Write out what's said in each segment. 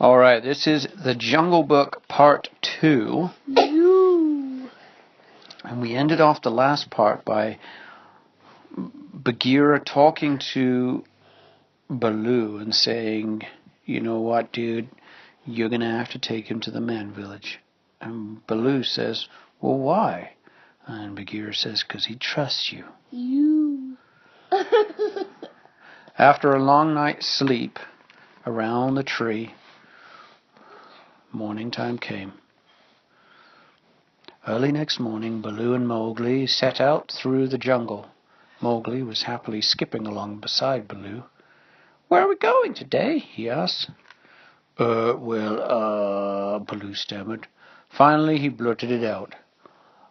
All right, this is The Jungle Book Part 2. And we ended off the last part by Bagheera talking to Baloo and saying, you know what, dude, you're going to have to take him to the man village. And Baloo says, well, why? And Bagheera says, because he trusts you. After a long night's sleep around the tree, morning time came. Early next morning, Baloo and Mowgli set out through the jungle. Mowgli was happily skipping along beside Baloo. Where are we going today? He asked. Baloo stammered. Finally, he blurted it out.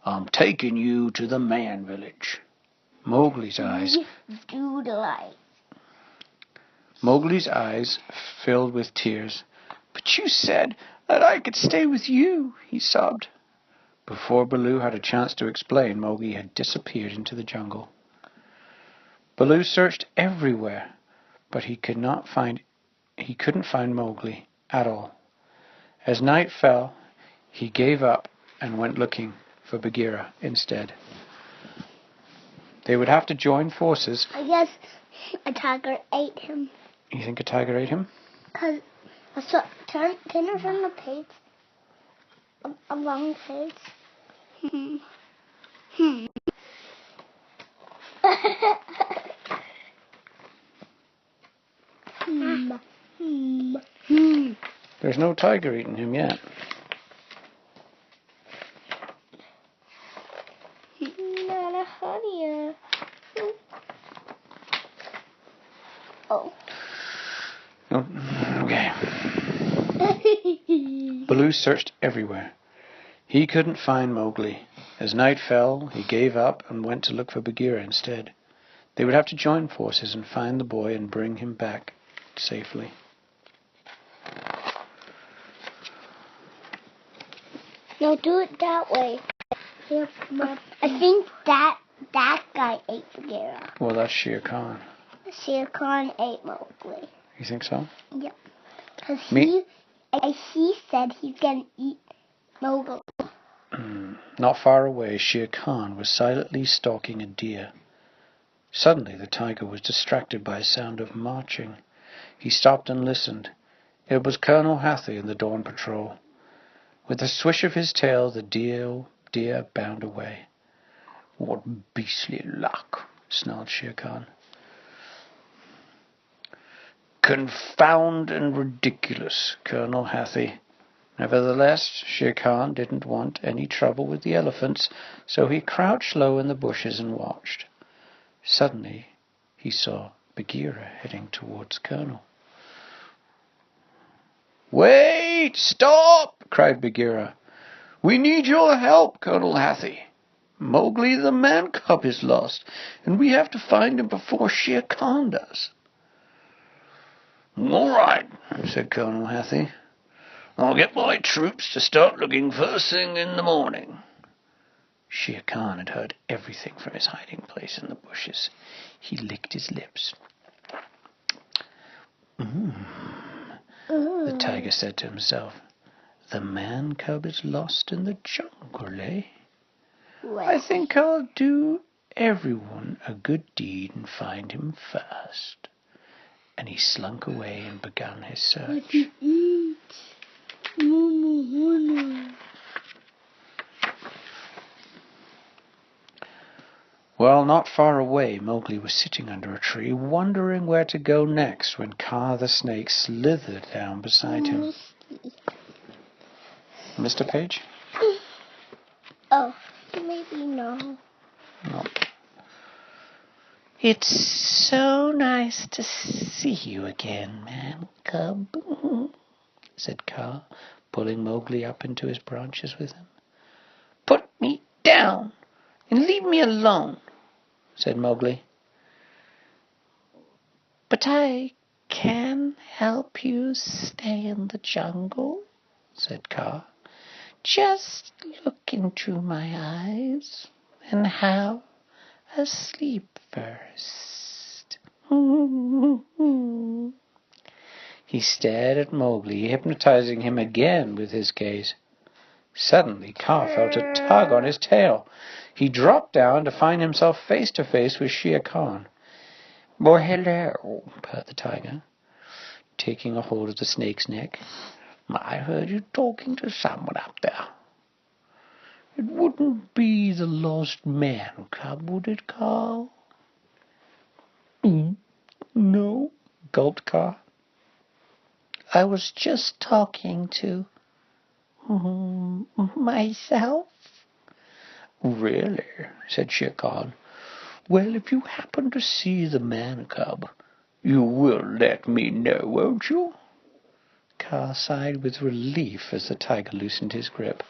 I'm taking you to the man village. Mowgli's eyes filled with tears. But you said that I could stay with you, he sobbed. Before Baloo had a chance to explain, Mowgli had disappeared into the jungle. Baloo searched everywhere, but he couldn't find Mowgli at all. As night fell, he gave up and went looking for Bagheera instead. They would have to join forces. I guess a tiger ate him. You think a tiger ate him? Can you turn the page? A long page. There's no tiger eating him yet. Not a honey. Oh. Okay. Baloo searched everywhere. He couldn't find Mowgli. As night fell, he gave up and went to look for Bagheera instead. They would have to join forces and find the boy and bring him back safely. No, do it that way. I think that guy ate Bagheera. Well, that's Shere Khan. Shere Khan ate Mowgli. You think so? Yep. Because he said he's going to eat Mowgli. Not far away, Shere Khan was silently stalking a deer. Suddenly, the tiger was distracted by a sound of marching. He stopped and listened. It was Colonel Hathi in the Dawn Patrol. With a swish of his tail, the deer bounded away. What beastly luck, snarled Shere Khan. Confound and ridiculous, Colonel Hathi. Nevertheless, Shere Khan didn't want any trouble with the elephants, so he crouched low in the bushes and watched. Suddenly, he saw Bagheera heading towards Colonel. Wait! Stop! Cried Bagheera. We need your help, Colonel Hathi. Mowgli the man cub is lost, and we have to find him before Shere Khan does. All right, said Colonel Hathi. I'll get my troops to start looking first thing in the morning. Shere Khan had heard everything from his hiding place in the bushes. He licked his lips. The tiger said to himself, the man cub is lost in the jungle, eh? I think I'll do everyone a good deed and find him first. And he slunk away and began his search. Well, not far away, Mowgli was sitting under a tree, wondering where to go next when Kaa the snake slithered down beside him. Mr. Page? Oh, maybe no. No. It's so nice to see you again, man cub, said Kaa, pulling Mowgli up into his branches with him. Put me down and leave me alone, said Mowgli. But I can help you stay in the jungle, said Kaa. Just look into my eyes and have a sleep first. He stared at Mowgli, hypnotizing him again with his gaze. Suddenly, Kaa felt a tug on his tail. He dropped down to find himself face to face with Shere Khan. "Well, hello," purred the tiger, taking a hold of the snake's neck. "I heard you talking to someone up there. It wouldn't be the lost man cub, would it, Kaa?" "No," gulped Kaa. "I was just talking to myself." "Really?" said Shere Khan. "Well, if you happen to see the man-cub, you will let me know, won't you?" Kaa sighed with relief as the tiger loosened his grip.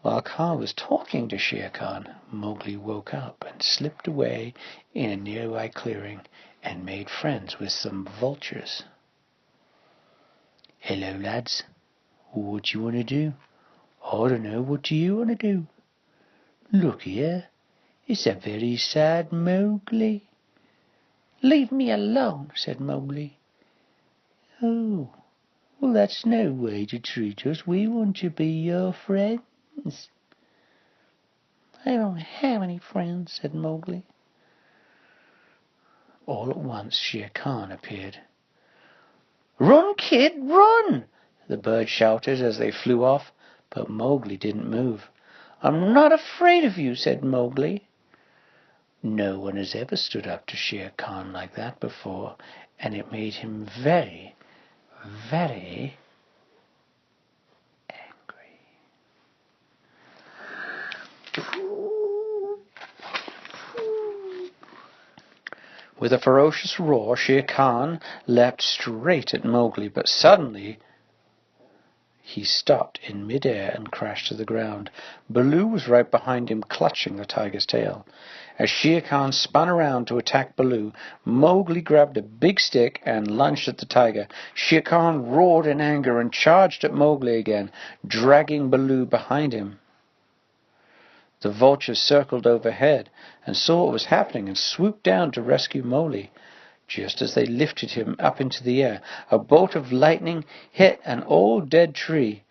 While Kaa was talking to Shere Khan, Mowgli woke up and slipped away in a nearby clearing and made friends with some vultures. "Hello, lads. What do you want to do?" "I don't know. What do you want to do?" "Look here. It's a very sad Mowgli." "Leave me alone," said Mowgli. "Oh, well, that's no way to treat us. We want to be your friends." "I don't have any friends," said Mowgli. All at once Shere Khan appeared. "Run, kid, run!" the birds shouted as they flew off, but Mowgli didn't move. "I'm not afraid of you," said Mowgli. No one has ever stood up to Shere Khan like that before, and it made him very, very angry. With a ferocious roar, Shere Khan leapt straight at Mowgli, but suddenly he stopped in mid-air and crashed to the ground. Baloo was right behind him, clutching the tiger's tail. As Shere Khan spun around to attack Baloo, Mowgli grabbed a big stick and lunged at the tiger. Shere Khan roared in anger and charged at Mowgli again, dragging Baloo behind him. The vultures circled overhead and saw what was happening and swooped down to rescue Mowgli. Just as they lifted him up into the air, a bolt of lightning hit an old dead tree.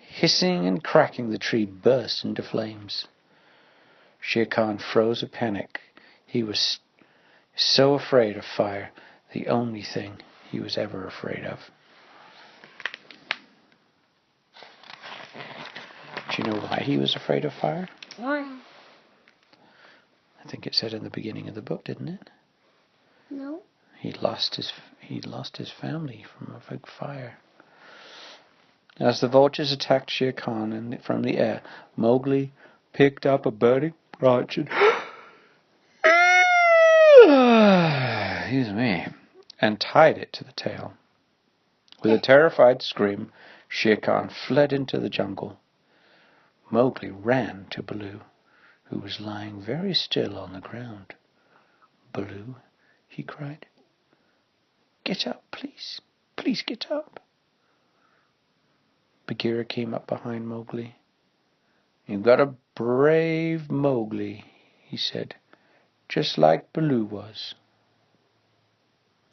Hissing and cracking, the tree burst into flames. Shere Khan froze with panic. He was so afraid of fire, the only thing he was ever afraid of. Do you know why he was afraid of fire? Why? I think it said in the beginning of the book, didn't it? No. He lost his family from a big fire. As the vultures attacked Shere Khan from the air, Mowgli picked up a burning branch and tied it to the tail. With a terrified scream, Shere Khan fled into the jungle. Mowgli ran to Baloo, who was lying very still on the ground. "Baloo," he cried, "get up, please. Please get up." Bagheera came up behind Mowgli. "You've got a brave Mowgli," he said, "just like Baloo was.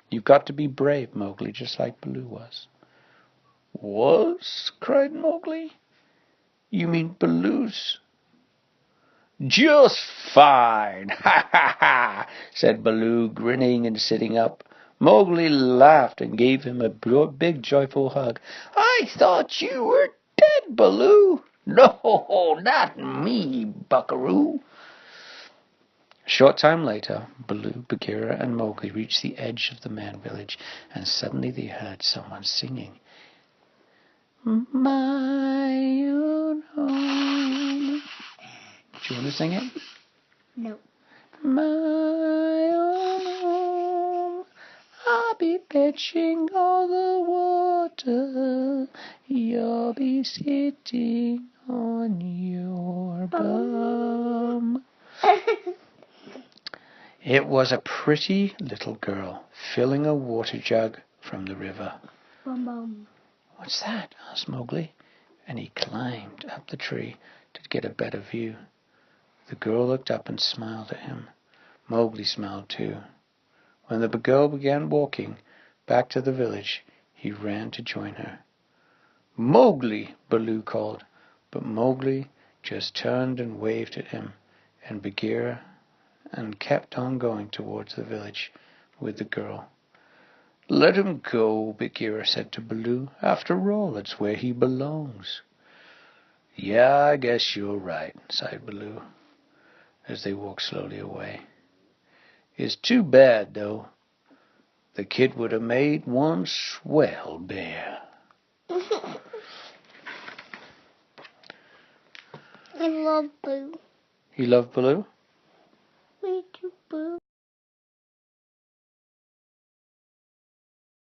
You've got to be brave, Mowgli, just like Baloo was." "Was?" cried Mowgli. "You mean Baloo's?" "Just fine! Ha ha ha!" said Baloo, grinning and sitting up. Mowgli laughed and gave him a big joyful hug. "I thought you were dead, Baloo." "No, not me, buckaroo." A short time later, Baloo, Bagheera, and Mowgli reached the edge of the man village, and suddenly they heard someone singing. "My own home." Do you want to sing it? No. "My own home, I'll be fetching all the water. You'll be sitting on your bum." It was a pretty little girl filling a water jug from the river. Bum bum. "What's that?" asked Mowgli, and he climbed up the tree to get a better view. The girl looked up and smiled at him. Mowgli smiled too. When the girl began walking back to the village, He ran to join her. "Mowgli!" Baloo called, but Mowgli just turned and waved at him and Bagheera and kept on going towards the village with the girl. "Let him go," Bagheera said to Baloo. "After all, it's where he belongs." "Yeah, I guess you're right," sighed Baloo, as they walked slowly away. "It's too bad, though. The kid would have made one swell bear." I love Boo. You love Baloo?